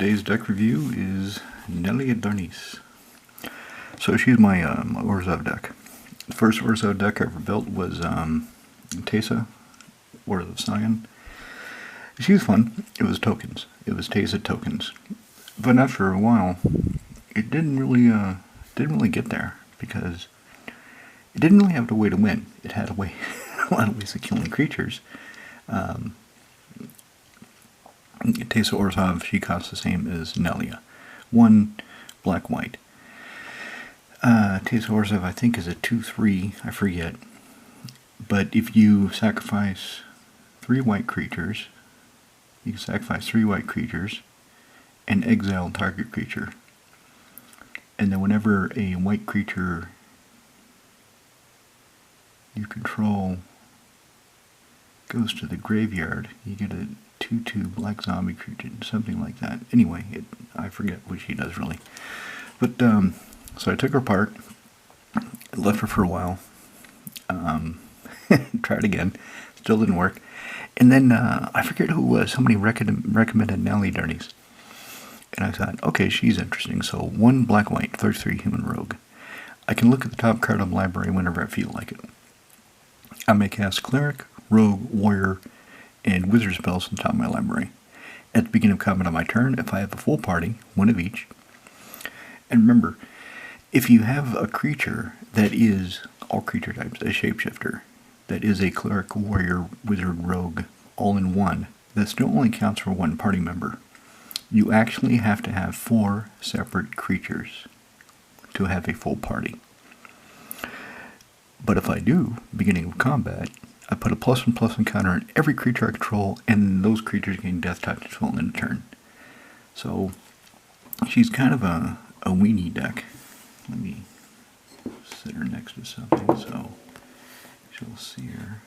Today's deck review is Nalia. So she's my Orzhov deck. The first Orzhov deck I ever built was Teysa, Orzhov Scion. She was fun. It was tokens. It was Teysa tokens. But after a while, it didn't really get there because it didn't really have a way to win. It had a lot of ways of killing creatures. Teysa Orzhov, she costs the same as Nalia. 1 black-white. Teysa Orzhov, I think, is a 2/3, I forget. But if you sacrifice 3 white creatures, you can sacrifice 3 white creatures and exile target creature. And then whenever a white creature you control goes to the graveyard, you get a 2/2 black zombie creature, something like that. Anyway, I forget what she does really. But, so I took her apart, left her for a while, tried again, still didn't work. And then, I forget who it was, somebody recommended Nalia. And I thought, okay, she's interesting. So 1 black-white, 33 human rogue. I can look at the top card of the library whenever I feel like it. I may cast cleric, rogue, warrior, and wizard spells on top of my library. At the beginning of combat on my turn, if I have a full party, 1 of each. And remember, if you have a creature that is all creature types, a shapeshifter, that is a cleric, warrior, wizard, rogue, all in one, that still only counts for 1 party member. You actually have to have 4 separate creatures to have a full party. But if I do, beginning of combat, I put a +1/+1 counter on every creature I control, and those creatures gain death touch until end of turn. So, she's kind of a weenie deck. Let me sit her next to something so she'll see her.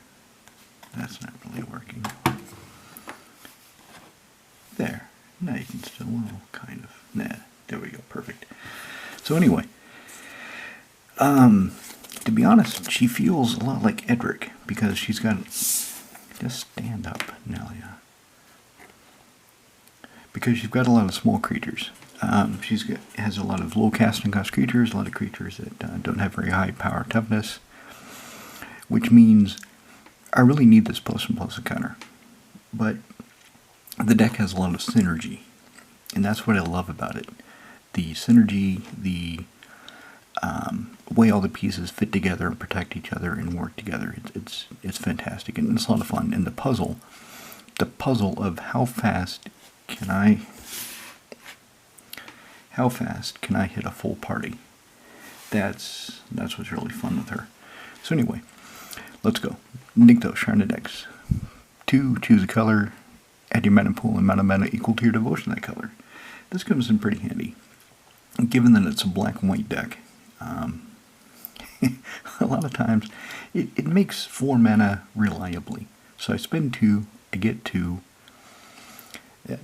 That's not really working. There. Now you can still, well, kind of. Nah, there we go. Perfect. So anyway, to be honest, she feels a lot like Edric because she's got, just stand up, Nalia, because she's got a lot of small creatures. Has a lot of low casting cost creatures, a lot of creatures that don't have very high power toughness, which means I really need this +1/+1 counter. But the deck has a lot of synergy, and that's what I love about it. The synergy, the way all the pieces fit together and protect each other and work together. It's fantastic, and it's a lot of fun. And the puzzle of how fast can I hit a full party? That's what's really fun with her. So anyway, let's go. Nykthos, Shrine of Decks. 2, choose a color. Add your mana pool and mana equal to your devotion to that color. This comes in pretty handy, given that it's a black and white deck. A lot of times, it makes 4 mana reliably. So I spend 2, I get 2,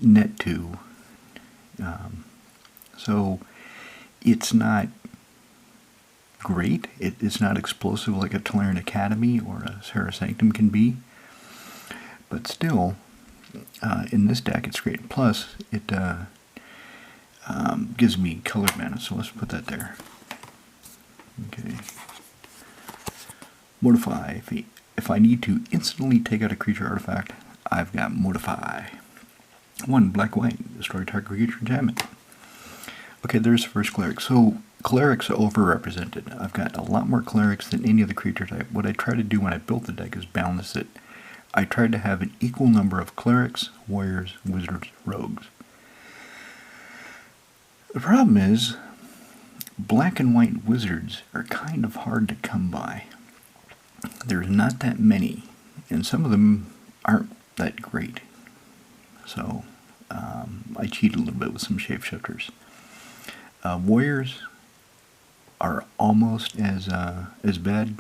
net 2. So it's not great. It's not explosive like a Tolarian Academy or a Serra Sanctum can be. But still, in this deck, it's great. Plus, it gives me colored mana, so let's put that there. Okay. Mortify. If I need to instantly take out a creature artifact, I've got Mortify. 1 black-white. Destroy target creature enchantment. Okay, there's the first cleric. So, clerics are overrepresented. I've got a lot more clerics than any other creature type. What I tried to do when I built the deck is balance it. I tried to have an equal number of clerics, warriors, wizards, rogues. The problem is, black and white wizards are kind of hard to come by. There's not that many, and some of them aren't that great. So, I cheated a little bit with some shapeshifters. Warriors are almost as bad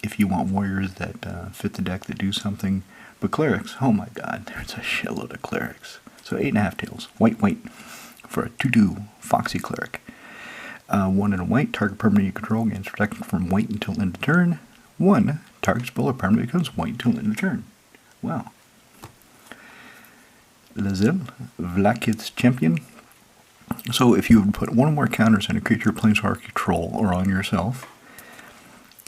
if you want warriors that fit the deck that do something. But clerics, oh my god, there's a shitload of clerics. So 8.5 tails, white, for a 2/2 foxy cleric. 1 and a white, target permanent you control gains protection from white until end of turn. 1, target spell or permanent becomes white until end of turn. Wow. Lazil, Vlakith's champion. So if you put one or more counters on a creature, planeswalker, control, or on yourself,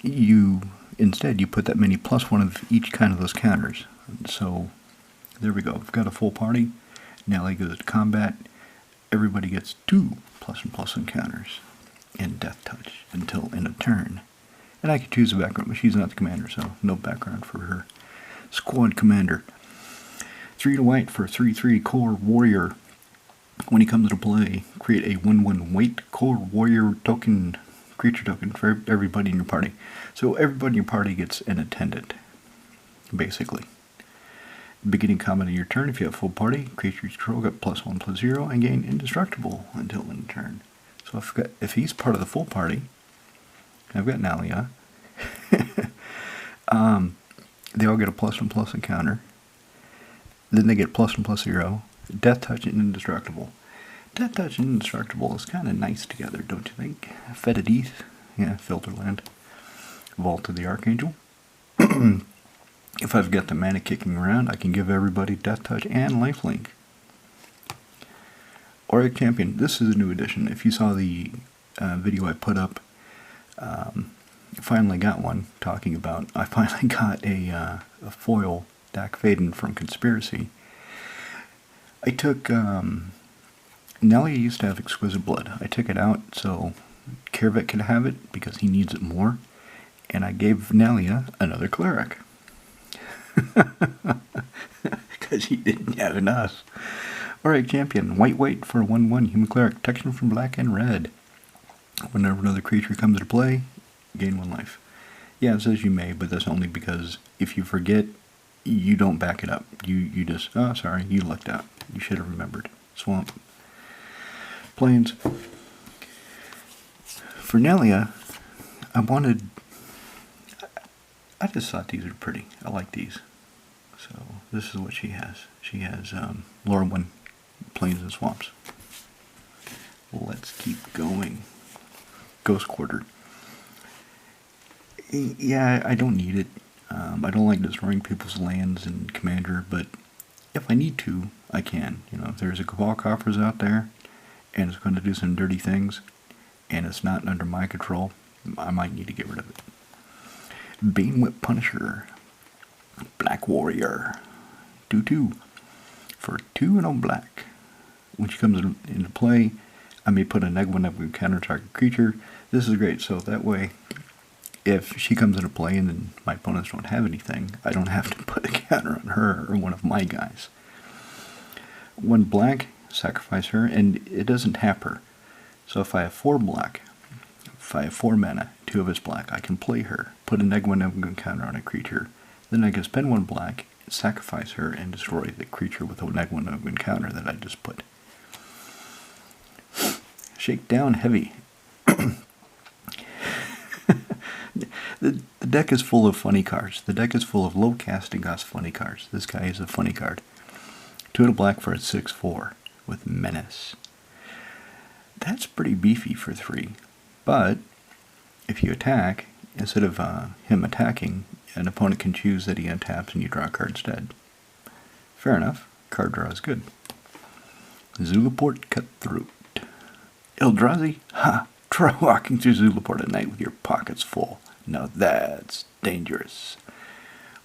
instead you put that many plus one of each kind of those counters. So there we go. We've got a full party. Nalia goes to combat. Everybody gets 2 plus encounters and death touch until end of turn. And I can choose a background, but she's not the commander, so no background for her. Squad commander. 3 to white for 3/3 core warrior. When he comes to play, create a 1/1 white core warrior token, creature token for everybody in your party. So everybody in your party gets an attendant, basically. Beginning combat of your turn, if you have full party, creatures control get +1/+0 and gain indestructible until end of turn. So if he's part of the full party, I've got Nalia. They all get a +1/+ encounter. Then they get +1/+0. Death touch and indestructible. Death touch and indestructible is kind of nice together, don't you think? Fetid East, yeah, Filterland. Vault of the Archangel. If I've got the mana kicking around, I can give everybody Death Touch and Lifelink. Auric Champion. This is a new addition. If you saw the video I put up, finally got one talking about. I finally got a foil Dak Faden from Conspiracy. I took Nalia used to have Exquisite Blood. I took it out so Kervik could have it because he needs it more, and I gave Nalia another cleric because he didn't have enough. Alright, champion, white for a 1/1 human cleric, protection from black and red. Whenever another creature comes to play, gain 1 life. Yeah, it says you may, but that's only because if you forget, you don't back it up. You just, oh, sorry, you lucked out. You should have remembered. Swamp. Plains. For Nalia, I just thought these were pretty. I like these. So this is what she has. She has Lorwyn, Plains and Swamps. Let's keep going. Ghost Quarter. Yeah, I don't need it. I don't like destroying people's lands in Commander, but if I need to, I can. You know, if there's a Cabal Coffers out there, and it's going to do some dirty things, and it's not under my control, I might need to get rid of it. Banewhip Punisher. Black Warrior. 2/2. For 2 and 0 black. When she comes into play, I may put a -1 counter target creature. This is great, so that way, if she comes into play and then my opponents don't have anything, I don't have to put a counter on her or one of my guys. 1 black, sacrifice her, and it doesn't tap her. So if I have 4 black, if I have 4 mana, 2 of it's black, I can play her, put a -1 counter on a creature, then I can spend 1 black, sacrifice her, and destroy the creature with a -1 counter that I just put. Shake down heavy. The deck is full of funny cards. The deck is full of low casting cost funny cards. This guy is a funny card. 2 and a black for a 6/4 with Menace. That's pretty beefy for 3. But if you attack, instead of him attacking, an opponent can choose that he untaps and you draw a card instead. Fair enough. Card draw is good. Zulaport Cutthroat. Eldrazi? Ha! Try walking through Zulaport at night with your pockets full. Now that's dangerous.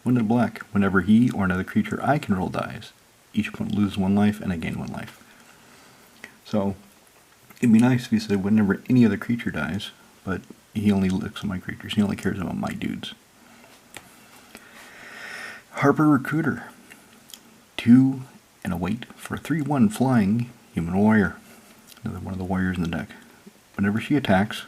1 and black. Whenever he or another creature I control dies, each opponent loses 1 life and I gain 1 life. So, it'd be nice if he said whenever any other creature dies, but he only looks at my creatures. He only cares about my dudes. Harper Recruiter. 2 and a white for a 3/1 flying human warrior. Another one of the warriors in the deck. Whenever she attacks,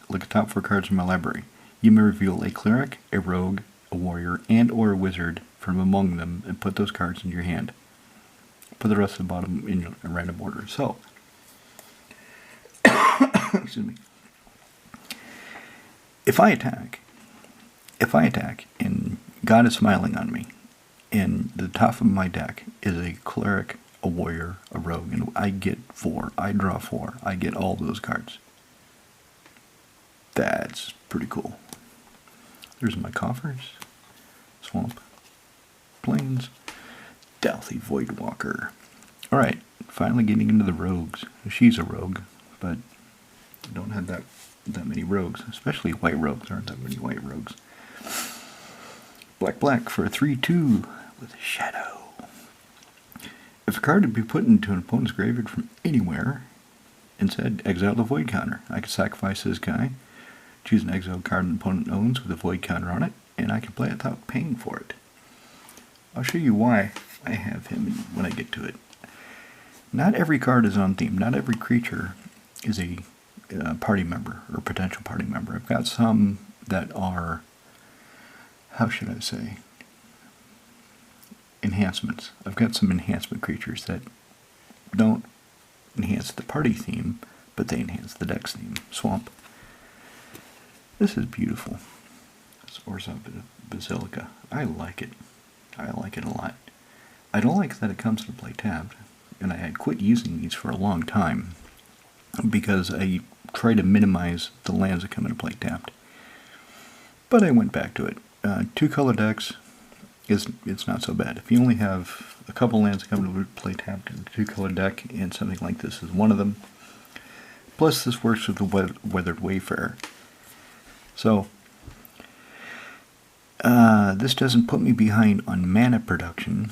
look at top 4 cards from my library. You may reveal a cleric, a rogue, a warrior, and or a wizard from among them and put those cards in your hand. Put the rest of the bottom in a random order. So, excuse me. If I attack, and God is smiling on me, and the top of my deck is a cleric, a warrior, a rogue, and I get 4, I draw 4, I get all those cards. That's pretty cool. There's my coffers. Swamp. Plains. Dalthy Voidwalker. Alright, finally getting into the rogues. She's a rogue, but I don't have that many rogues, especially white rogues. There aren't that many white rogues. Black for a 3/2 with a shadow. If a card would be put into an opponent's graveyard from anywhere and said exile the void counter, I could sacrifice this guy, choose an exile card an opponent owns with a void counter on it, and I can play it without paying for it. I'll show you why I have him when I get to it. Not every card is on theme. Not every creature is a party member or potential party member. I've got some that are, how should I say, enhancements. I've got some enhancement creatures that don't enhance the party theme, but they enhance the deck's theme. Swamp. This is beautiful. It's Orza Basilica. I like it. I like it a lot. I don't like that it comes to play tapped, and I had quit using these for a long time because I try to minimize the lands that come into play tapped. But I went back to it. 2-color decks, it's not so bad. If you only have a couple lands that come into play tapped in a 2-color deck, and something like this is one of them. Plus this works with the Weathered Wayfarer. So, this doesn't put me behind on mana production,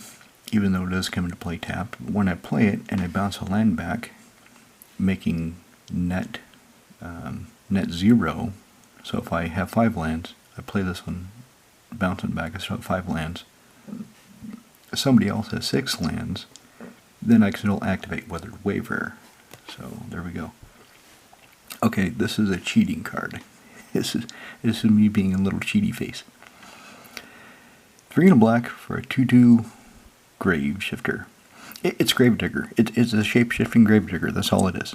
even though it does come into play tapped. When I play it and I bounce a land back, making net 0, so if I have 5 lands, I play this one, bounce it back, I still have 5 lands. If somebody else has 6 lands, then I can still activate Weathered Wayfarer. So, there we go. Okay, this is a cheating card. This is me being a little cheaty face. 3 and a black for a 2/2 Grave Shifter. It's Gravedigger. It's a shape-shifting Gravedigger. That's all it is.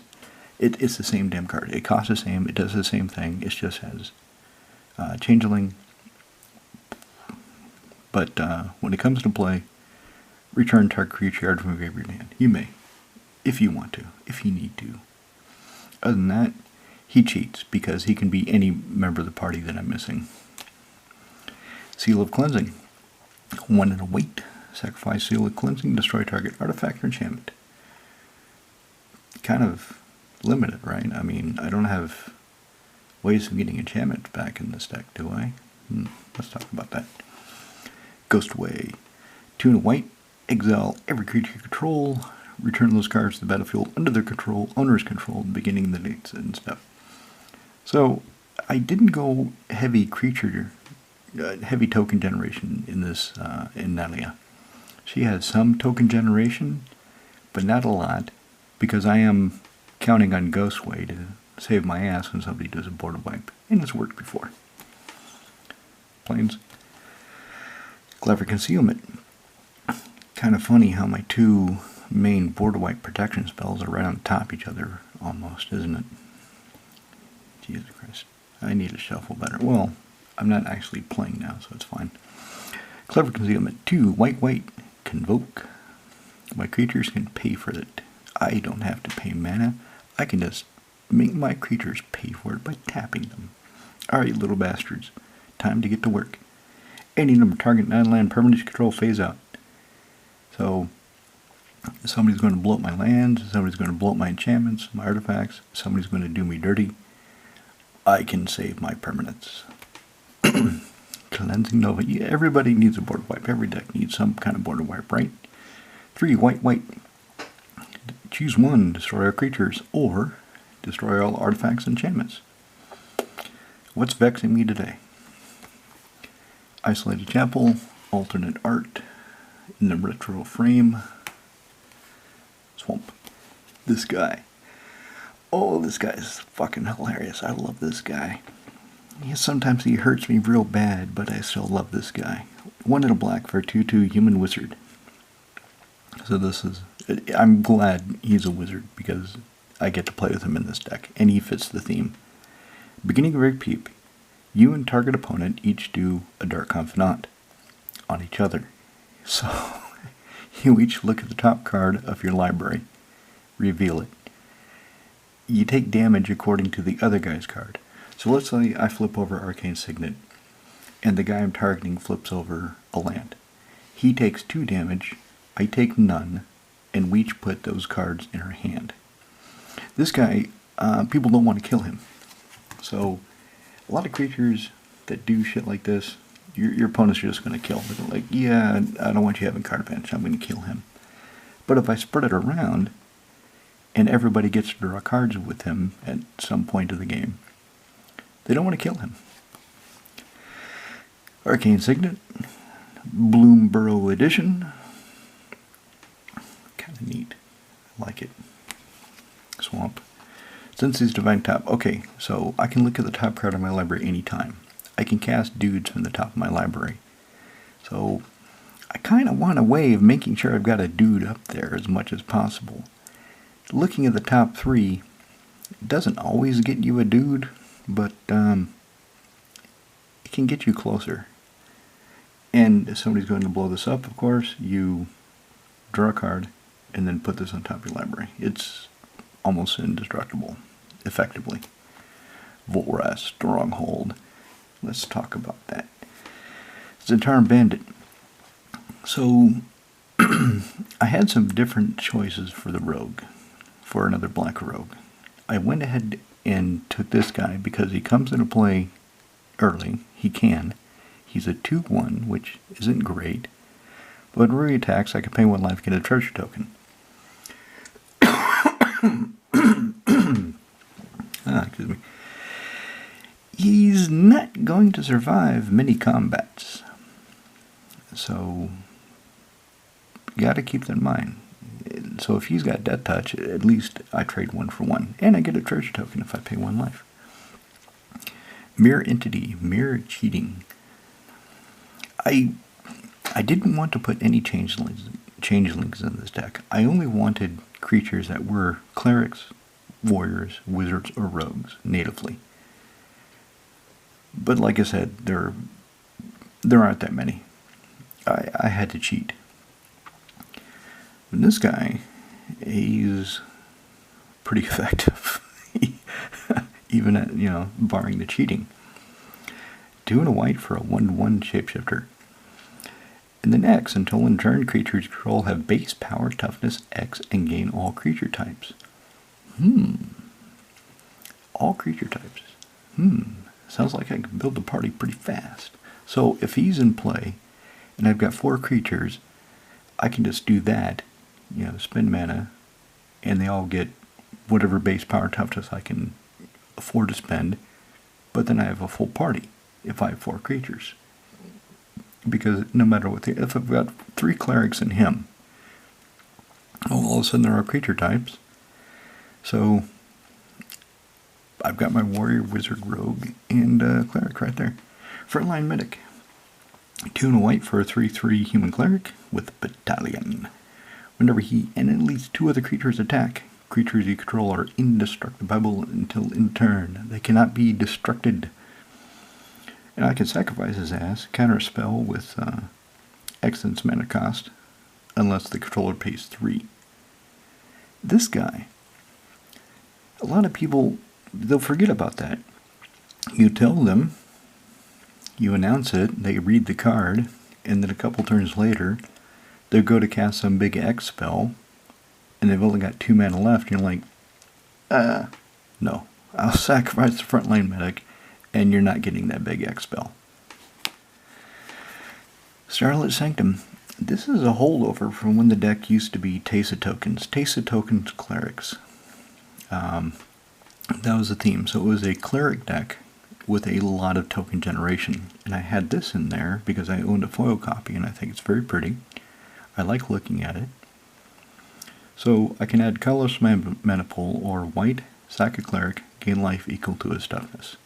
It's the same damn card. It costs the same. It does the same thing. It just has Changeling. But when it comes to play, return target creature card from your graveyard hand. You may, if you want to, if you need to. Other than that, he cheats because he can be any member of the party that I'm missing. Seal of Cleansing. 1 and a wait. Sacrifice Seal of Cleansing. Destroy target artifact or enchantment. Kind of limited, right? I mean, I don't have ways of getting enchantment back in this deck, do I? Let's talk about that. Ghost Way. 2 and a white. Exile every creature you control. Return those cards to the battlefield under their control, owner's control, beginning the dates and stuff. So, I didn't go heavy creature, heavy token generation in this, in Nalia. She has some token generation, but not a lot, because I am counting on Ghostway to save my ass when somebody does a border wipe, and it's worked before. Plains. Clever Concealment. Kind of funny how my 2 main border wipe protection spells are right on top of each other, almost, isn't it? Jesus Christ. I need to shuffle better. Well, I'm not actually playing now, so it's fine. Clever Concealment. 2, white, Convoke. My creatures can pay for it. I don't have to pay mana. I can just make my creatures pay for it by tapping them. Alright, little bastards. Time to get to work. Any number target 9-land permanent you control phase out. So, somebody's going to blow up my lands, somebody's going to blow up my enchantments, my artifacts, somebody's going to do me dirty. I can save my permanents. Cleansing Nova. Yeah, everybody needs a border wipe. Every deck needs some kind of border wipe, right? 3, white. Choose 1, destroy all creatures, or destroy all artifacts and enchantments. What's vexing me today? Isolated Chapel, alternate art, in the retro frame. Swamp. This guy. Oh, this guy is fucking hilarious. I love this guy. Sometimes he hurts me real bad, but I still love this guy. 1 and a black for a 2/2 human wizard. So this is... I'm glad he's a wizard, because I get to play with him in this deck, and he fits the theme. Beginning of repeat. You and target opponent each do a Dark Confidant on each other. So, you each look at the top card of your library, reveal it. You take damage according to the other guy's card. So let's say I flip over Arcane Signet, and the guy I'm targeting flips over a land. He takes 2 damage, I take none, and we each put those cards in our hand. This guy, people don't want to kill him. So, a lot of creatures that do shit like this, your opponent's just going to kill. They're like, yeah, I don't want you having card advantage, I'm going to kill him. But if I spread it around, and everybody gets to draw cards with him at some point of the game, they don't want to kill him. Arcane Signet, Bloomburrow Edition. Kind of neat. I like it. Swamp. Sensi's Divine Top. Okay, so I can look at the top card of my library anytime. I can cast dudes from the top of my library. So I kind of want a way of making sure I've got a dude up there as much as possible. Looking at the top 3 doesn't always get you a dude, but it can get you closer. And if somebody's going to blow this up, of course, you draw a card and then put this on top of your library. It's almost indestructible, effectively. Volras, Stronghold. Let's talk about that. Zentarum Bandit. So, I had some different choices for the rogue, for another black rogue. I went ahead and took this guy because he comes into play early. He can. He's a 2/1, which isn't great. But when he attacks, I can pay 1 life, get a treasure token. Excuse me. He's not going to survive many combats. So, you gotta keep that in mind. So if he's got Death Touch, at least I trade 1 for 1. And I get a treasure token if I pay 1 life. Mirror Entity, Mirror Cheating. I didn't want to put any changelings in this deck. I only wanted creatures that were clerics, warriors, wizards, or rogues, natively. But like I said, there aren't that many. I had to cheat. And this guy, he's pretty effective. Even at, barring the cheating. 2 and a white for a 1/1 shapeshifter. And then X, until in turn creatures you control have base power, toughness, X, and gain all creature types. All creature types. Sounds like I can build a party pretty fast. So if he's in play, and I've got 4 creatures, I can just do that, spend mana, and they all get whatever base power, toughness I can afford to spend, but then I have a full party if I have 4 creatures. Because no matter what, if I've got 3 clerics and him, all of a sudden there are creature types. So I've got my warrior, wizard, rogue, and cleric right there. Frontline medic. 2 and a white for a 3/3 human cleric with battalion. Whenever he and at least 2 other creatures attack, creatures you control are indestructible until in turn. They cannot be destructed. And I can sacrifice his ass, counter a spell with X's mana cost, unless the controller pays 3. This guy, a lot of people, they'll forget about that. You tell them, you announce it, they read the card, and then a couple turns later, they'll go to cast some big X spell, and they've only got 2 mana left, and you're like, no, I'll sacrifice the frontline medic, and you're not getting that big X spell. Starlit Sanctum. This is a holdover from when the deck used to be Taste of Tokens. Taste of Tokens Clerics. That was the theme. So it was a cleric deck with a lot of token generation. And I had this in there because I owned a foil copy and I think it's very pretty. I like looking at it. So I can add colorless mana pool or white, sack a cleric, gain life equal to his toughness.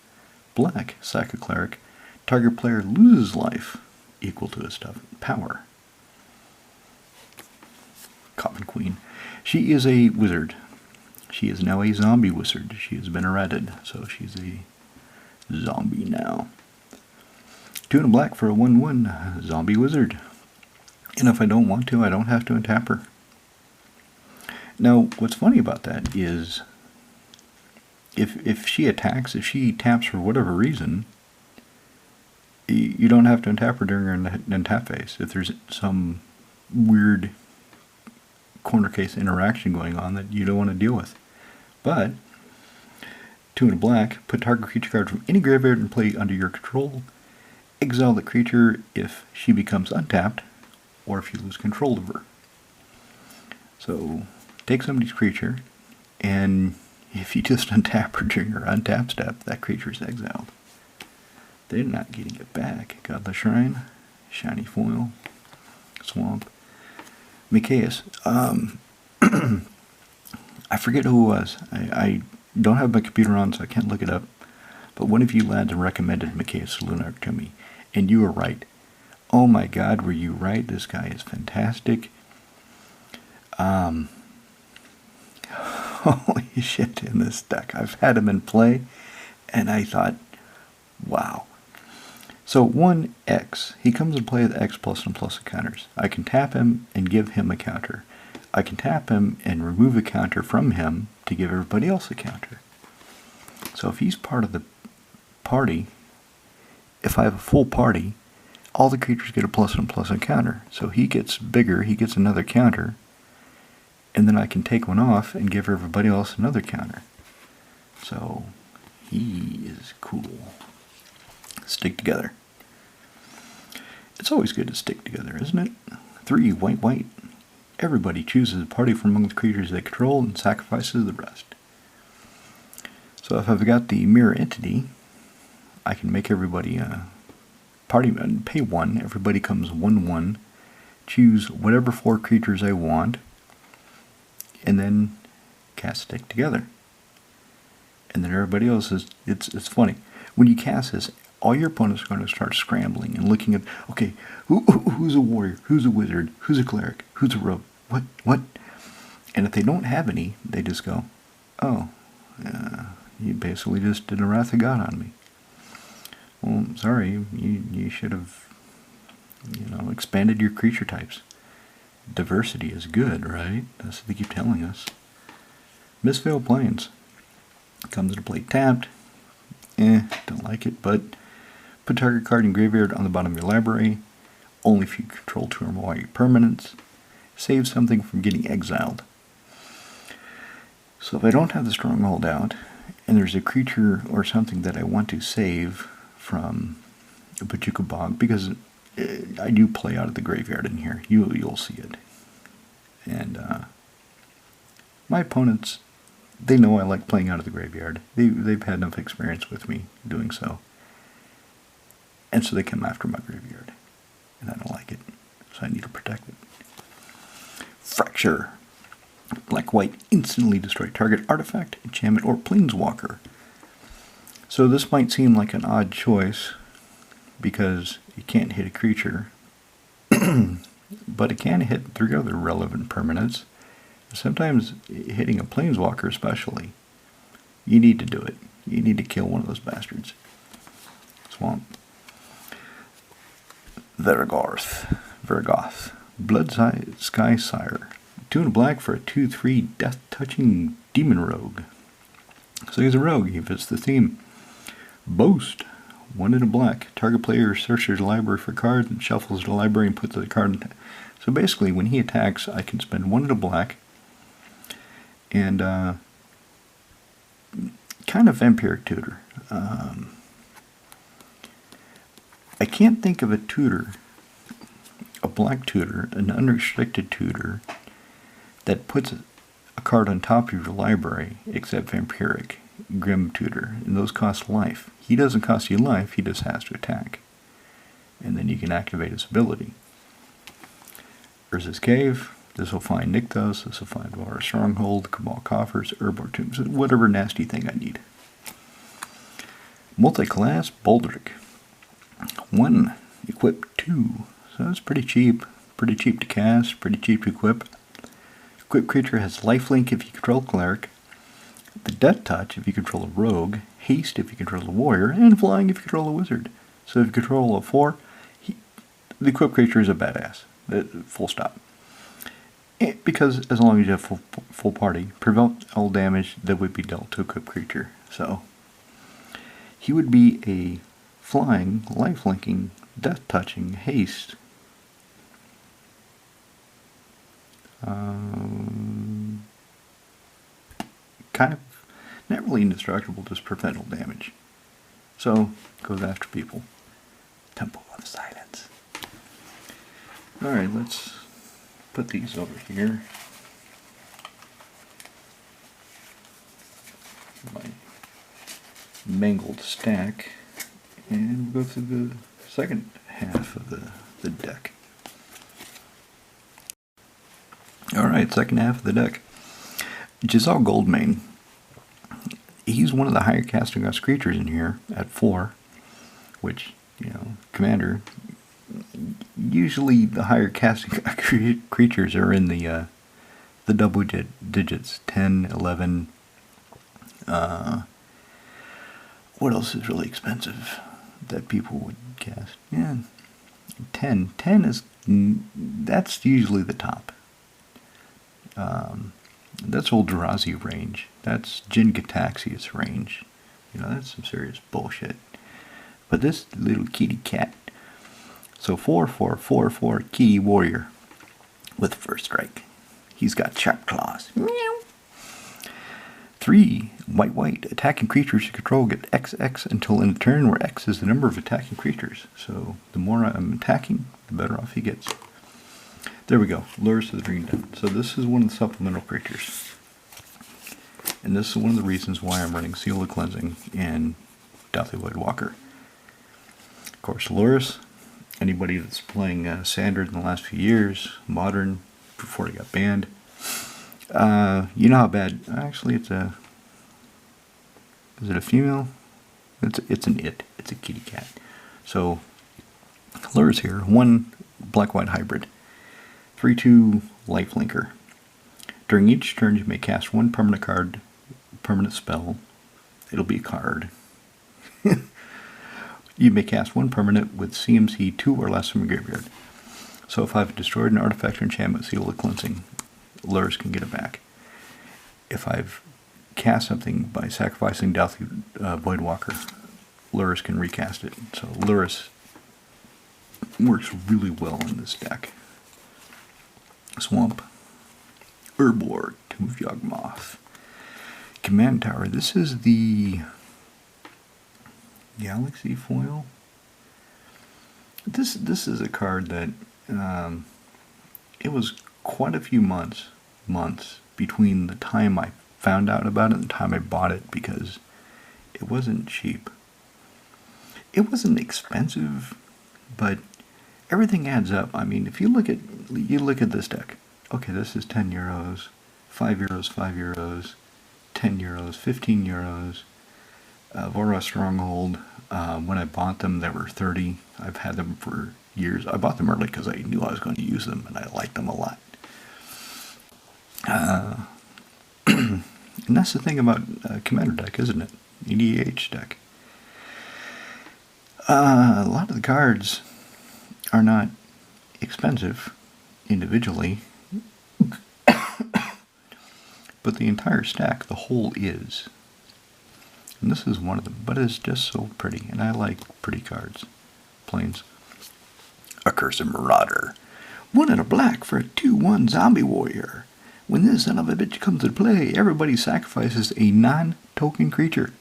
Black, sack a cleric, target player loses life equal to his power. Coffin Queen. She is a wizard. She is now a zombie wizard. She has been errated, so she's a zombie now. 2 and a black for a 1/1 zombie wizard. And if I don't want to, I don't have to untap her. Now, what's funny about that is if she attacks, if she taps for whatever reason, you don't have to untap her during her untap phase. If there's some weird corner case interaction going on that you don't want to deal with. But 2 and a black, put target creature card from any graveyard and play under your control. Exile the creature if she becomes untapped, or if you lose control of her. So, take somebody's creature, and if you just untap her during her untap step, that creature is exiled. They're not getting it back. Godless Shrine, Shiny Foil, Swamp, Micaeus. I forget who it was. I don't have my computer on, so I can't look it up. But one of you lads recommended Micaeus Lunarch to me, and you were right. Oh my God, were you right? This guy is fantastic. Holy shit, in this deck. I've had him in play, and I thought, wow. So 1X, he comes in play with X plus and plus counters. I can tap him and give him a counter. I can tap him and remove a counter from him to give everybody else a counter. So if he's part of the party, if I have a full party, all the creatures get a plus and plus a counter. So he gets bigger, he gets another counter, and then I can take one off and give everybody else another counter. So he is cool. Stick together. It's always good to stick together, isn't it? 3 white white. Everybody chooses a party from among the creatures they control and sacrifices the rest. So if I've got the mirror entity, I can make everybody party pay 1. Everybody comes 1/1. Choose whatever 4 creatures I want, and then cast stick together. And then everybody else is. It's funny when you cast this. All your opponents are going to start scrambling and looking at, okay, who's a warrior, who's a wizard, who's a cleric, who's a rogue, what? And if they don't have any, they just go, oh, you basically just did a Wrath of God on me. Well, sorry, you should have, expanded your creature types. Diversity is good, right? That's what they keep telling us. Mistveiled Plains comes into play tapped. Don't like it, but put target card in graveyard on the bottom of your library, only if you control 2 or more permanents. Save something from getting exiled. So if I don't have the Stronghold out, and there's a creature or something that I want to save from a Bojuka Bog, because I do play out of the graveyard in here, you'll see it. And my opponents, they know I like playing out of the graveyard. They've had enough experience with me doing so. And so they come after my graveyard. And I don't like it. So I need to protect it. Fracture. Black-white instantly destroy target artifact, enchantment, or planeswalker. So this might seem like an odd choice because you can't hit a creature. But it can hit 3 other relevant permanents. Sometimes hitting a planeswalker especially, you need to do it. You need to kill one of those bastards. Swamp. Vergoth. Blood Sky Sire. 2 and a black for a 2/3 death-touching demon rogue. So he's a rogue, he fits the theme. Boast. 1 and a black. Target player searches the library for cards and shuffles the library and puts the card in. So basically when he attacks, I can spend 1 and a black and kind of vampiric tutor. I can't think of a tutor, a black tutor, an unrestricted tutor, that puts a card on top of your library, except vampiric, grim tutor, and those cost life. He doesn't cost you life, he just has to attack. And then you can activate his ability. Urza's Cave. This will find Nykthos, this will find Vara Stronghold, Cabal Coffers, Urborg Tombs, whatever nasty thing I need. Multi-class Baldric. 1, equip 2. So that's pretty cheap. Pretty cheap to cast, pretty cheap to equip. Equip creature has lifelink if you control cleric, the death touch if you control a rogue, haste if you control a warrior, and flying if you control a wizard. So if you control a 4, the equipped creature is a badass. Full stop. Because as long as you have full party, prevent all damage that would be dealt to a equipped creature. So he would be a flying, life-linking, death-touching, haste Kind of, not really indestructible, just preventable damage. So, goes after people. Temple of Silence. Alright, let's put these over here. My mangled stack. And we'll go through the second half of the deck. Alright, second half of the deck. Giselle Goldmane. He's one of the higher casting cost creatures in here at 4, which, you know, Commander, usually the higher casting creatures are in the double digits, 10, 11. What else is really expensive that people would cast? Yeah, 10. 10 is, that's usually the top. That's old Eldrazi range. That's Jin Gataxias range. You know, that's some serious bullshit. But this little kitty cat. So 4/4/4/4 kitty warrior with first strike. He's got sharp claws. Meow. 3 white attacking creatures you control get XX until end of turn, where X is the number of attacking creatures. So the more I'm attacking, the better off he gets. There we go. Lures to the Dream Den. So this is one of the supplemental creatures. And this is one of the reasons why I'm running Seal of Cleansing and Deathly Voidwalker. Of course, Lurrus, anybody that's playing Standard in the last few years, Modern, before he got banned, you know how bad, actually it's a, is it a female? It's an it. It's a kitty cat. So, Lurrus here, 1 black-white hybrid. 3/2 lifelinker. During each turn you may cast 1 permanent card, permanent spell. It'll be a card. You may cast 1 permanent with CMC 2 or less from your graveyard. So if I've destroyed an artifact or enchantment, Seal of Cleansing, Lurrus can get it back. If I've cast something by sacrificing Deathly Voidwalker, Lurrus can recast it. So Lurrus works really well in this deck. Swamp, Urborg, Tomb of Yawgmoth, Command Tower. This is the Galaxy foil. This is a card that it was quite a few months between the time I found out about it and the time I bought it, because it wasn't cheap. It wasn't expensive, but everything adds up. I mean, if you look at this deck. Okay, this is 10 euros, 5 euros, 5 euros, 10 euros, 15 euros. Voros Stronghold. When I bought them, they were 30. I've had them for years. I bought them early because I knew I was going to use them, and I liked them a lot. And that's the thing about Commander deck, isn't it? EDH deck. A lot of the cards are not expensive individually, but the entire stack, the whole is. And this is one of them, but it's just so pretty, and I like pretty cards. Planes. Accursed Marauder. 1 and a black for a 2/1 zombie warrior. When this son of a bitch comes to play, everybody sacrifices a non-token creature.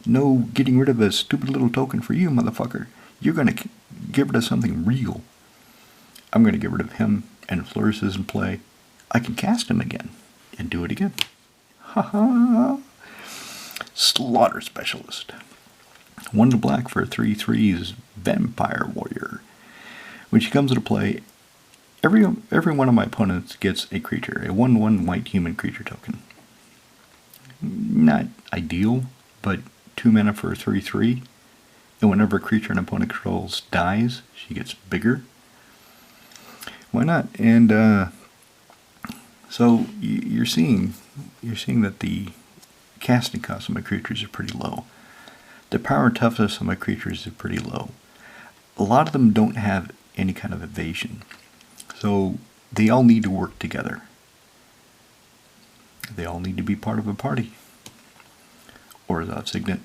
No getting rid of a stupid little token for you, motherfucker. You're going to get rid of something real. I'm going to get rid of him, and if Lurrus is in play, I can cast him again and do it again. Ha ha! Slaughter Specialist. 1 to black for a 3/3 Vampire Warrior. When she comes into play, every one of my opponents gets a creature, a 1/1 white human creature token. Not ideal, but 2 mana for a 3/3. And whenever a creature an opponent controls dies, she gets bigger. Why not? And so you're seeing that the casting cost of my creatures are pretty low. The power and toughness of my creatures is pretty low. A lot of them don't have any kind of evasion. So they all need to work together. They all need to be part of a party. Or as Signet.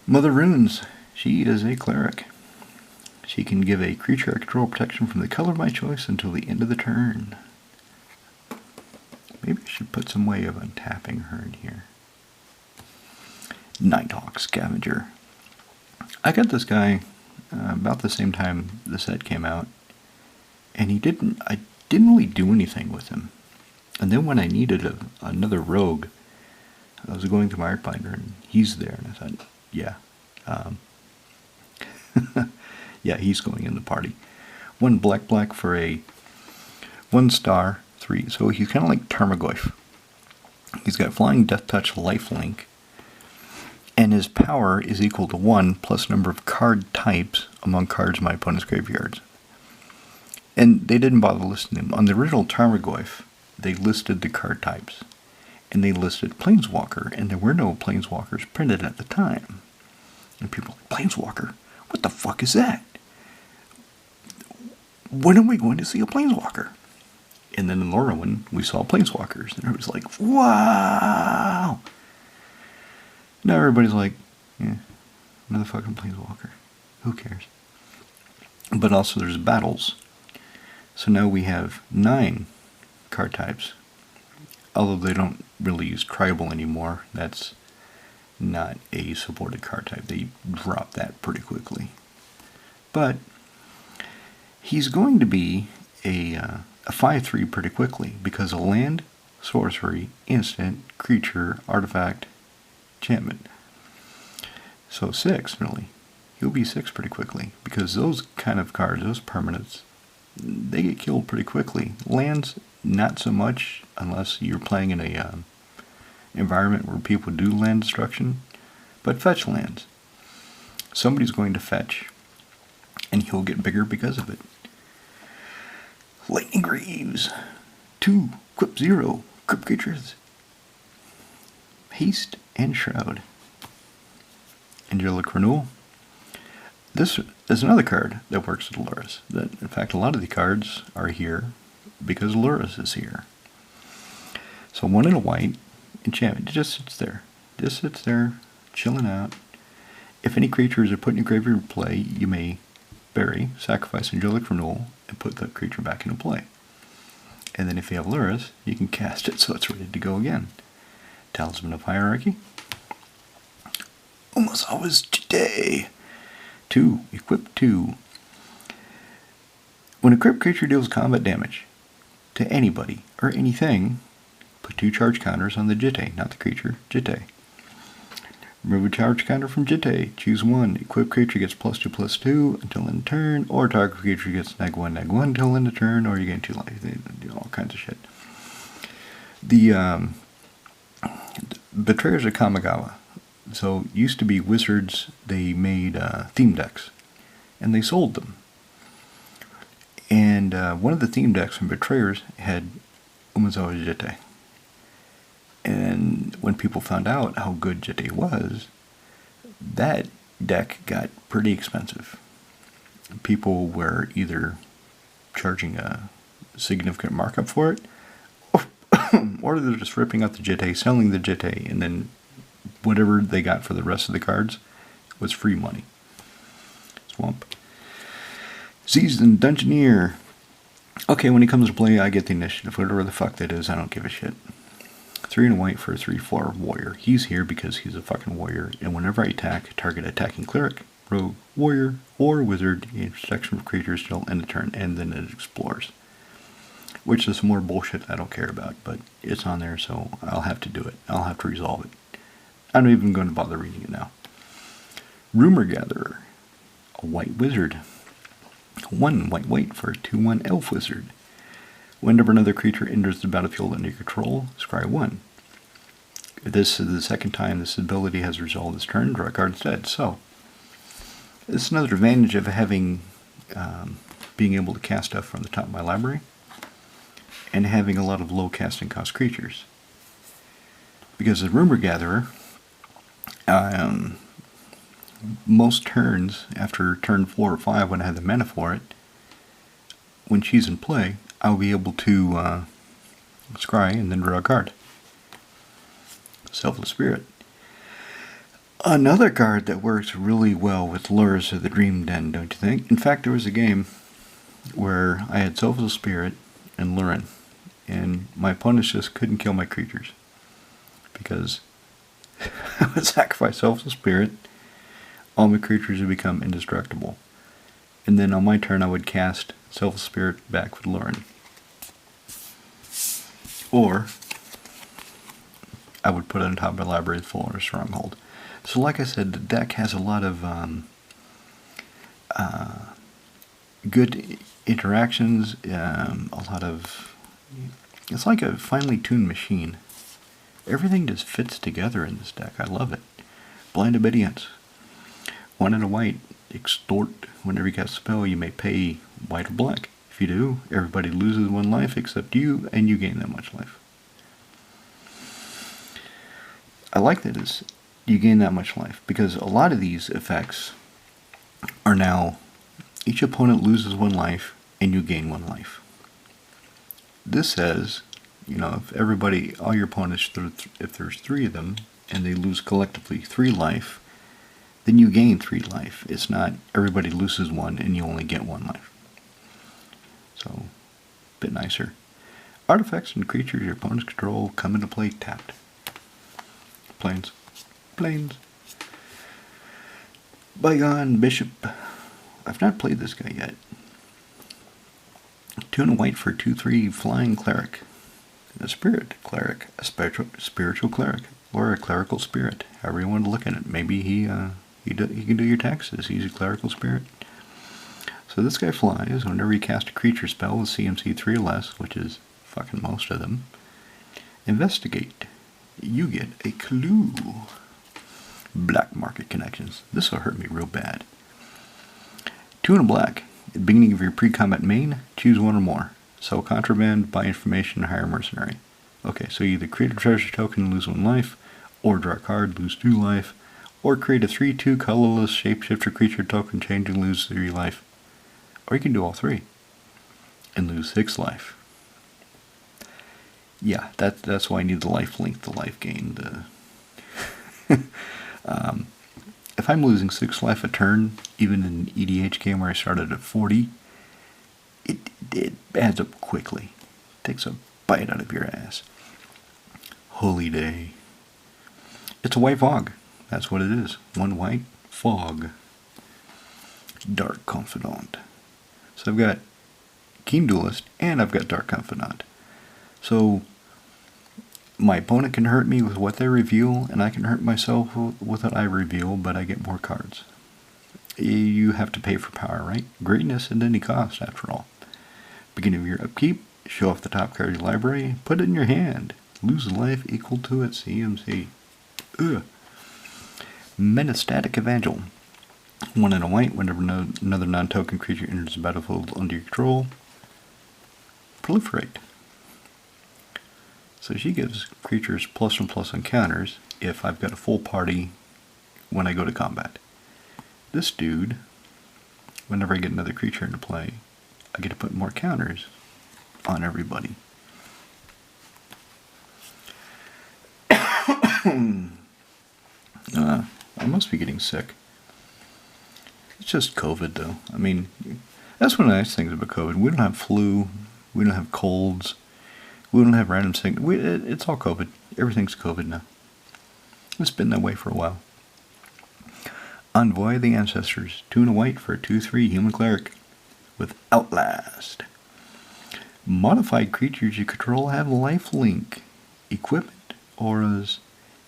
Mother Runes. She is a cleric. She can give a creature I control protection from the color of my choice until the end of the turn. Maybe I should put some way of untapping her in here. Nighthawk Scavenger. I got this guy about the same time the set came out, and I didn't really do anything with him. And then when I needed another rogue, I was going through my art binder, and he's there, and I thought, yeah, yeah, he's going in the party. 1 black for a 1-star 3. So he's kind of like Tarmogoyf. He's got Flying Death Touch Lifelink, and his power is equal to 1 plus number of card types among cards in my opponent's graveyards. And they didn't bother listing them. On the original Tarmogoyf, they listed the card types, and they listed Planeswalker, and there were no Planeswalkers printed at the time. And people were like, Planeswalker? What the fuck is that? When are we going to see a Planeswalker? And then in Lorwyn, we saw Planeswalkers, and it was like, wow! Now everybody's like, yeah, another fucking Planeswalker. Who cares? But also there's battles. So now we have 9 card types. Although they don't really use tribal anymore. That's not a supported card type. They drop that pretty quickly. But he's going to be a 5/3 pretty quickly, because a land, sorcery, instant, creature, artifact, enchantment. So 6, really. He'll be 6 pretty quickly, because those kind of cards, those permanents, they get killed pretty quickly. Lands, not so much, unless you're playing in a environment where people do land destruction. But fetch lands. Somebody's going to fetch, and he'll get bigger because of it. Lightning Greaves. 2, equip 0, equip creatures. Haste and Shroud. Angelic Renewal. This is another card that works with Lurrus. In fact, a lot of the cards are here because Lurrus is here. So 1 and a white, enchantment, it just sits there. Just sits there, chilling out. If any creatures are put in your graveyard to play, you may bury, sacrifice Angelic Renewal, and put that creature back into play. And then if you have Lurrus, you can cast it so it's ready to go again. Talisman of Hierarchy. Almost always today. 2, equip 2. When a equipped creature deals combat damage to anybody or anything, put 2 charge counters on the Jitte, not the creature, Jitte. Remove a charge counter from Jitte. Choose 1. Equipped creature gets +2/+2 until end of turn, or target creature gets -1/-1 until end of turn, or you gain 2 life. They do all kinds of shit. The Betrayers of Kamigawa. So, used to be wizards, they made theme decks, and they sold them. And one of the theme decks from Betrayers had Umezawa Jitte. And when people found out how good Jitte was, that deck got pretty expensive. People were either charging a significant markup for it, or they're just ripping out the Jitte, selling the Jitte, and then whatever they got for the rest of the cards was free money. Swamp. Seasoned Dungeoneer. Okay, when he comes to play, I get the initiative. Whatever the fuck that is, I don't give a shit. 3 and a white for a 3/4 warrior. He's here because he's a fucking warrior, and whenever I attack, target attacking cleric, rogue, warrior, or wizard, gains protection from creatures till end of turn, and then it explores. Which is some more bullshit I don't care about, but it's on there, so I'll have to do it. I'll have to resolve it. I'm not even going to bother reading it now. Rumor Gatherer. A white wizard. 1 white for a 2/1 elf wizard. Whenever another creature enters the battlefield under your control, scry 1. This is the second time this ability has resolved this turn, draw a card instead. So, it's another advantage of having, being able to cast stuff from the top of my library, and having a lot of low casting cost creatures. Because the Rumor Gatherer, most turns, after turn 4 or 5 when I have the mana for it, when she's in play, I'll be able to scry and then draw a card. Selfless Spirit. Another card that works really well with Lures of the Dream Den, don't you think? In fact, there was a game where I had Soulful Spirit and Lurin, and my opponents just couldn't kill my creatures because I would sacrifice Soulful Spirit, all my creatures would become indestructible, and then on my turn I would cast Soulful Spirit back with Lurin. Or I would put it on top of my library full or Stronghold. So like I said, the deck has a lot of good interactions, a lot of... It's like a finely tuned machine. Everything just fits together in this deck. I love it. Blind Obedience. 1 and a white. Extort. Whenever you cast a spell, you may pay white or black. If you do, everybody loses 1 life except you, and you gain that much life. I like that you gain that much life, because a lot of these effects are now each opponent loses 1 life and you gain 1 life. This says, if everybody, all your opponents, if there's 3 of them and they lose collectively 3 life, then you gain 3 life. It's not everybody loses 1 and you only get 1 life. So, a bit nicer. Artifacts and creatures your opponents control come into play tapped. Plains. Bygone Bishop. I've not played this guy yet. 2 and a white for 2/3 flying cleric. A spirit cleric, a spiritual cleric, or a clerical spirit. However you want to look at it. Maybe he can do your taxes. He's a clerical spirit. So this guy flies. Whenever you cast a creature spell with CMC 3 or less, which is fucking most of them, investigate. You get a clue. Black market connections. This will hurt me real bad. 2 and a black. At the beginning of your pre-combat main, choose 1 or more. Sell contraband, buy information, hire a mercenary. Okay, so either create a treasure token and lose 1 life, or draw a card, lose 2 life, or create a 3/2 colorless shapeshifter creature token, change and lose 3 life. Or you can do all 3 and lose 6 life. Yeah, that's why I need the life link, the life gain. If I'm losing 6 life a turn, even in an EDH game where I started at 40, it adds up quickly. It takes a bite out of your ass. Holy Day. It's a white fog. That's what it is. 1 white fog. Dark Confidant. So I've got Keen Duelist and I've got Dark Confidant. So my opponent can hurt me with what they reveal, and I can hurt myself with what I reveal, but I get more cards. You have to pay for power, right? Greatness at any cost, after all. Beginning of your upkeep, show off the top card of your library, put it in your hand. Lose life equal to its CMC. Ugh. Metastatic Evangel. 1 and a white, whenever another non-token creature enters the battlefield under your control, proliferate. So she gives creatures +1/+1 encounters if I've got a full party when I go to combat. This dude, whenever I get another creature into play, I get to put more counters on everybody. I must be getting sick. It's just COVID, though. I mean, that's one of the nice things about COVID. We don't have flu. We don't have colds. We don't have random sickness. It's all COVID. Everything's COVID now. It's been that way for a while. Envoy of the Ancestors. 2 and a white for a 2/3 human cleric with Outlast. Modified creatures you control have lifelink. Equipment, auras,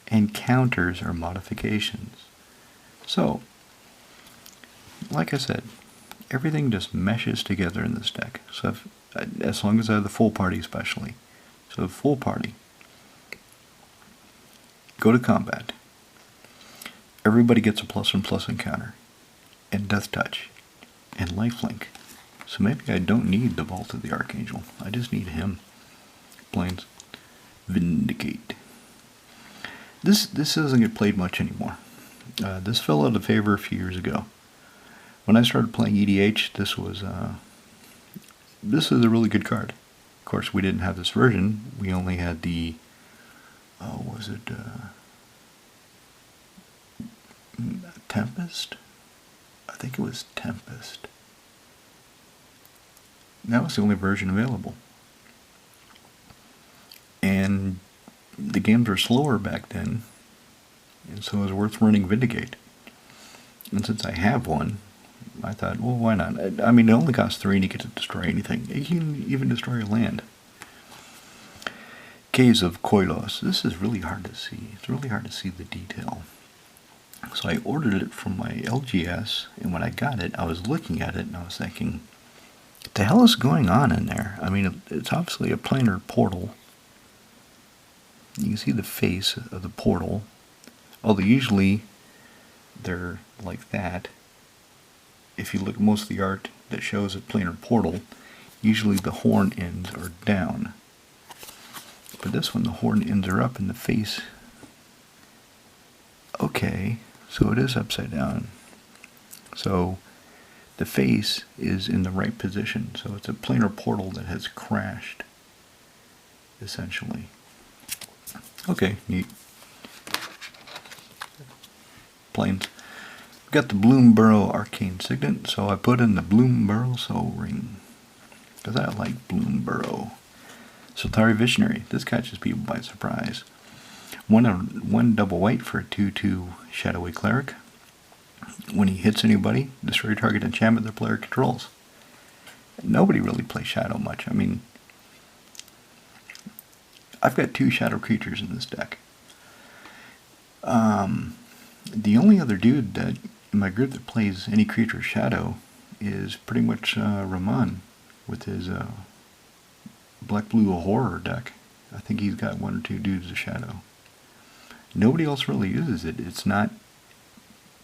and counters or modifications. So, like I said, everything just meshes together in this deck. So as long as I have the full party especially. So the full party. Go to combat. Everybody gets a +1/+1 encounter. And Death Touch. And Lifelink. So maybe I don't need the Vault of the Archangel. I just need him. Plains. Vindicate. This doesn't get played much anymore. This fell out of favor a few years ago. When I started playing EDH, this is a really good card. Of course, we didn't have this version. We only had the, Tempest? I think it was Tempest. That was the only version available. And the games were slower back then, and so it was worth running Vindicate. And since I have one, I thought, well, why not? I mean, it only costs 3 and you get to destroy anything. You can even destroy a land. Caves of Koilos. This is really hard to see. It's really hard to see the detail. So I ordered it from my LGS, and when I got it, I was looking at it, and I was thinking, what the hell is going on in there? I mean, it's obviously a planar portal. You can see the face of the portal. Although usually they're like that. If you look at most of the art that shows a planar portal, usually the horn ends are down. But this one, the horn ends are up and the face. Okay, so it is upside down. So the face is in the right position. So it's a planar portal that has crashed, essentially. Okay, neat. Planes. Got the Bloomborough Arcane Signet, so I put in the Bloomborough Soul Ring. Because I like Bloomborough. Sultari Visionary. This catches people by surprise. One double white for a 2/2 Shadowy Cleric. When he hits anybody, destroy target enchantment the player controls. Nobody really plays Shadow much. I mean, I've got 2 Shadow creatures in this deck. The only other dude that in my group that plays any creature Shadow is pretty much Rahman with his black-blue horror deck. I think he's got 1 or 2 dudes of Shadow. Nobody else really uses it. It's not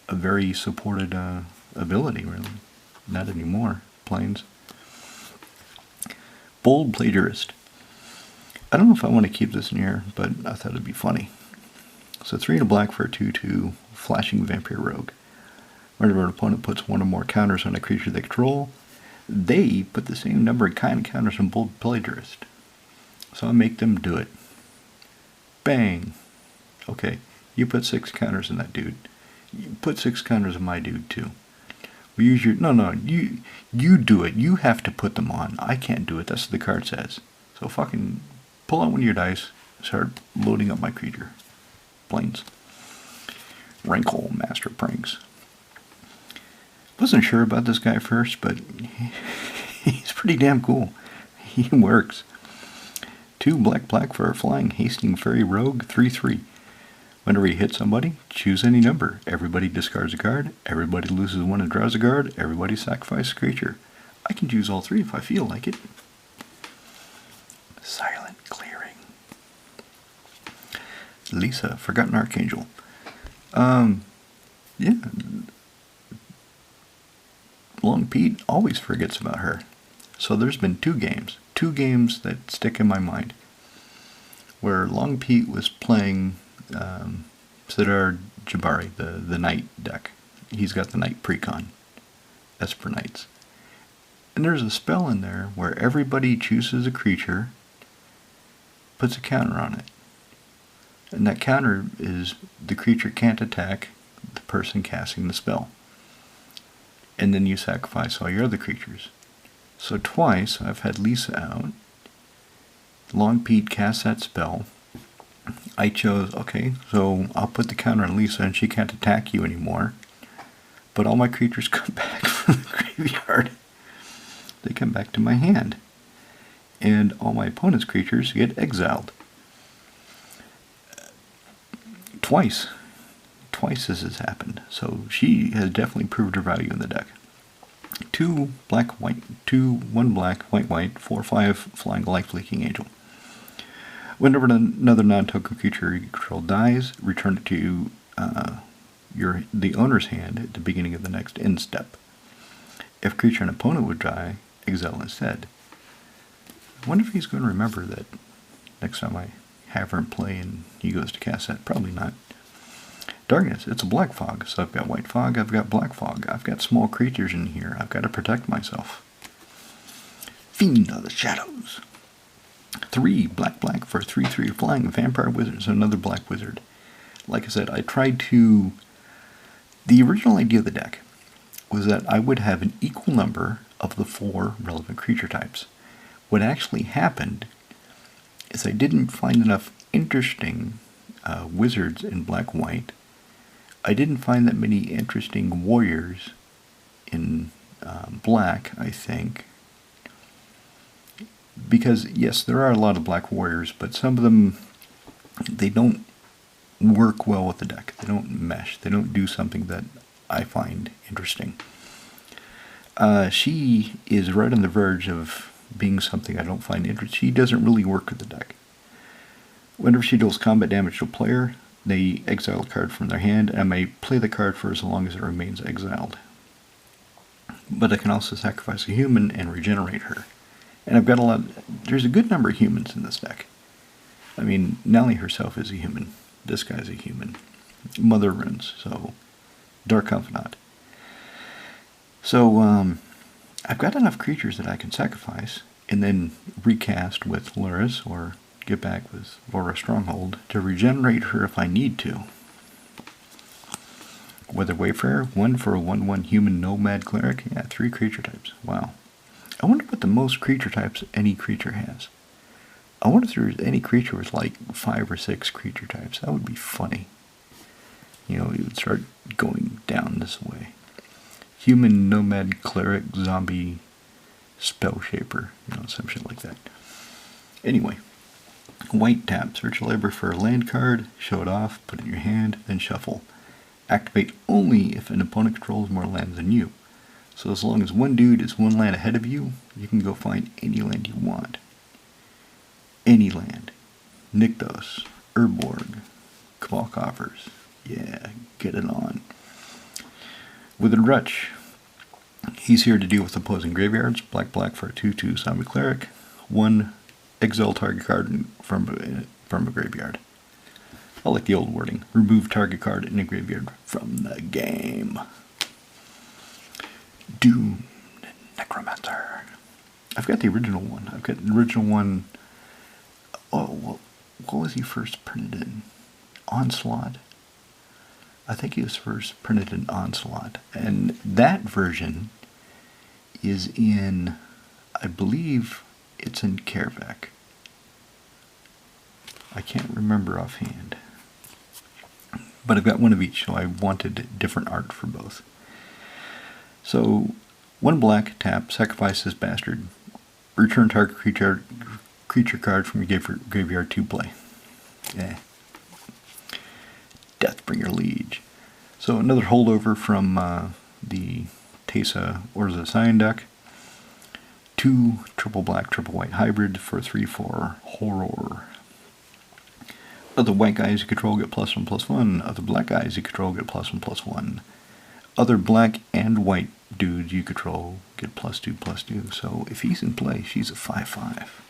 a very supported ability, really. Not anymore. Planes. Bold Plagiarist. I don't know if I want to keep this in here, but I thought it'd be funny. So 3 and a black for a 2/2 Flashing Vampire Rogue. Whenever an opponent puts 1 or more counters on a creature they control, they put the same number of kind counters on Bold Plagiarist. So I make them do it. Bang! Okay, you put 6 counters on that dude. You put 6 counters on my dude too. We use your you do it. You have to put them on. I can't do it. That's what the card says. So fucking pull out one of your dice. Start loading up my creature. Planes. Rankle Master Pranks. Wasn't sure about this guy first, but he's pretty damn cool. He works. 2 black for a flying hasting fairy rogue 3/3. Whenever you hit somebody, choose any number. Everybody discards a card. Everybody loses 1 and draws a card. Everybody sacrifices a creature. I can choose all 3 if I feel like it. Silent Clearing. Lisa, Forgotten Archangel. Yeah. Long Pete always forgets about her. So there's been 2 games that stick in my mind, where Long Pete was playing Sidar Jabari, the Knight deck. He's got the Knight Precon. Esper Knights. And there's a spell in there where everybody chooses a creature, puts a counter on it. And that counter is the creature can't attack the person casting the spell. And then you sacrifice all your other creatures. So twice I've had Lisa out. Long Pete casts that spell. I chose, okay, so I'll put the counter on Lisa and she can't attack you anymore. But all my creatures come back from the graveyard. They come back to my hand. And all my opponent's creatures get exiled. Twice this has happened. So she has definitely proved her value in the deck. 2 black, white, 1 black, white, 4/5 flying life leaking angel. Whenever another non-token creature you control dies, return it to the owner's hand at the beginning of the next end step. If a creature an opponent would die, exile instead. I wonder if he's going to remember that next time I have her in play and he goes to cast that. Probably not. Darkness, it's a black fog, so I've got white fog, I've got black fog, I've got small creatures in here, I've got to protect myself. Fiend of the Shadows. 3 black for 3/3 flying vampire wizard, so another black wizard. Like I said, I tried to The original idea of the deck was that I would have an equal number of the 4 relevant creature types. What actually happened is I didn't find enough interesting wizards in black-white. I didn't find that many interesting warriors in black, I think. Because, yes, there are a lot of black warriors, but some of them, they don't work well with the deck. They don't mesh. They don't do something that I find interesting. She is right on the verge of being something I don't find interesting. She doesn't really work with the deck. Whenever she deals combat damage to a player, they exile a card from their hand, and I may play the card for as long as it remains exiled. But I can also sacrifice a human and regenerate her. And I've got a lot. There's a good number of humans in this deck. I mean, Nalia herself is a human. This guy's a human. Mother runes, so Dark Confidant. So I've got enough creatures that I can sacrifice and then recast with Luris or get back with Laura Stronghold to regenerate her if I need to. Weather Wayfarer, 1 for a 1/1 human nomad cleric. Yeah, 3 creature types. Wow. I wonder what the most creature types any creature has. I wonder if there's any creature with like 5 or 6 creature types. That would be funny. You know, you would start going down this way. Human, nomad, cleric, zombie, spell shaper. You know, some shit like that. Anyway. White tap. Search a library for a land card. Show it off. Put it in your hand. Then shuffle. Activate only if an opponent controls more lands than you. So as long as one dude is 1 land ahead of you, you can go find any land you want. Any land. Nykthos, Urborg, Cabal Coffers. Yeah, get it on. With a Wretch, he's here to deal with opposing graveyards. Black for a 2/2 zombie cleric. 1 exile target card from a graveyard. I like the old wording. Remove target card in a graveyard from the game. Doom Necromancer. I've got the original one. I've got the original one. Oh, what was he first printed in? Onslaught? I think he was first printed in Onslaught. And that version is in, I believe it's in Kervek. I can't remember offhand. But I've got one of each, so I wanted different art for both. So, 1 black, tap, sacrifice this bastard. Return target creature card from your graveyard to play. Yeah. Deathbringer Liege. So another holdover from the Teysa Orza Scion deck. 2 triple black, triple white hybrid for 3/4 horror. Other white guys you control get +1/+1. Other black guys you control get +1/+1. Other black and white dudes you control get +2/+2. So if he's in play, she's a 5/5.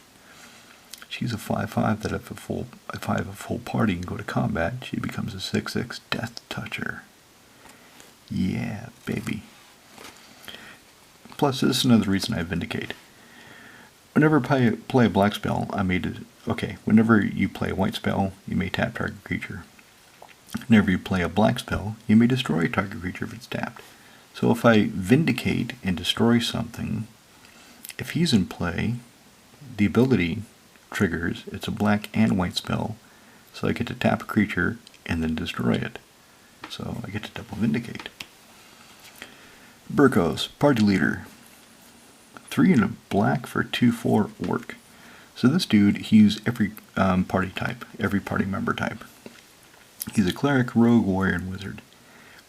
She's a 5/5 that if I have a full party and go to combat, she becomes a 6/6 Death Toucher. Yeah, baby. Plus, this is another reason I Vindicate. Whenever I play a black spell, whenever you play a white spell, you may tap target creature. Whenever you play a black spell, you may destroy a target creature if it's tapped. So if I Vindicate and destroy something, if he's in play, the ability triggers. It's a black and white spell, so I get to tap a creature and then destroy it. So I get to double Vindicate. Burkos, party leader. 3 in a black for 2/4 orc. So this dude, he's every party type, every party member type. He's a cleric, rogue, warrior, and wizard.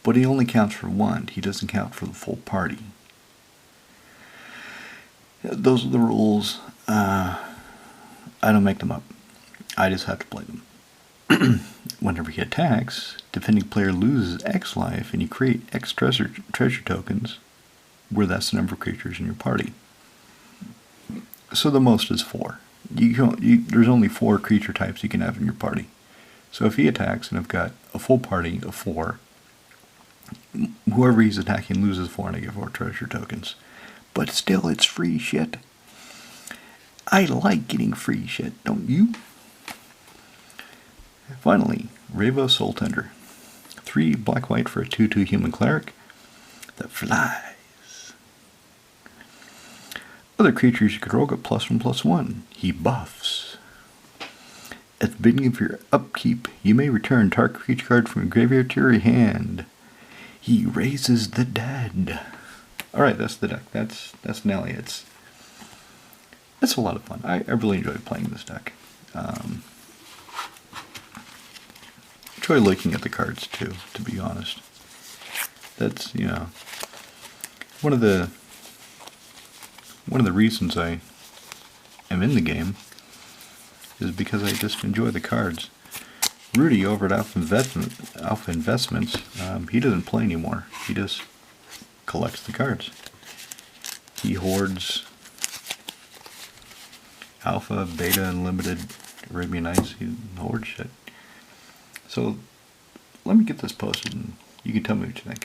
But he only counts for 1. He doesn't count for the full party. Those are the rules. I don't make them up. I just have to play them. Whenever he attacks, defending player loses X life, and you create X treasure tokens, where that's the number of creatures in your party. So the most is 4. There's only 4 creature types you can have in your party. So if he attacks, and I've got a full party of 4, whoever he's attacking loses 4, and I get 4 treasure tokens. But still, it's free shit. I like getting free shit, don't you? Finally, Ravo Soul Tender. 3 black-white for a 2/2 human cleric that flies. Other creatures you control get +1/+1. He buffs. At the beginning of your upkeep, you may return target creature card from your graveyard to your hand. He raises the dead. Alright, that's the deck. That's Nalia. It's a lot of fun. I really enjoy playing this deck. Enjoy looking at the cards too, to be honest. That's, you know, one of the reasons I am in the game is because I just enjoy the cards. Rudy over at Alpha Investments, he doesn't play anymore. He just collects the cards. He hoards Alpha, Beta, Unlimited, Arabian Nights. He hoards shit. So let me get this posted and you can tell me what you think.